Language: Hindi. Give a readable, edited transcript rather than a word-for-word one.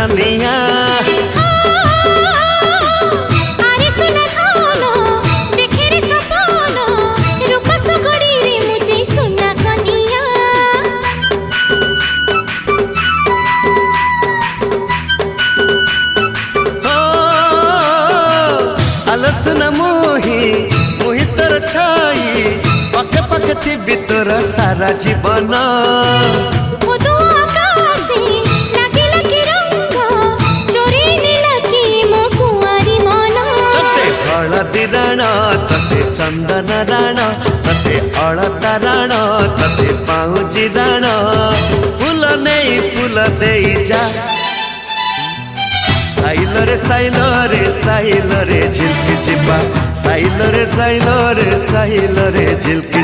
छनिया आलसन मोही मोही तोर छाई पके पके थी तोर सारा जीवन हलदी राण तते चंदन राण तते अलता राण तते पाउजी राण फूल नहीं फूल दे जा साइल रे झिलकी जिबा साइल रे झिलकी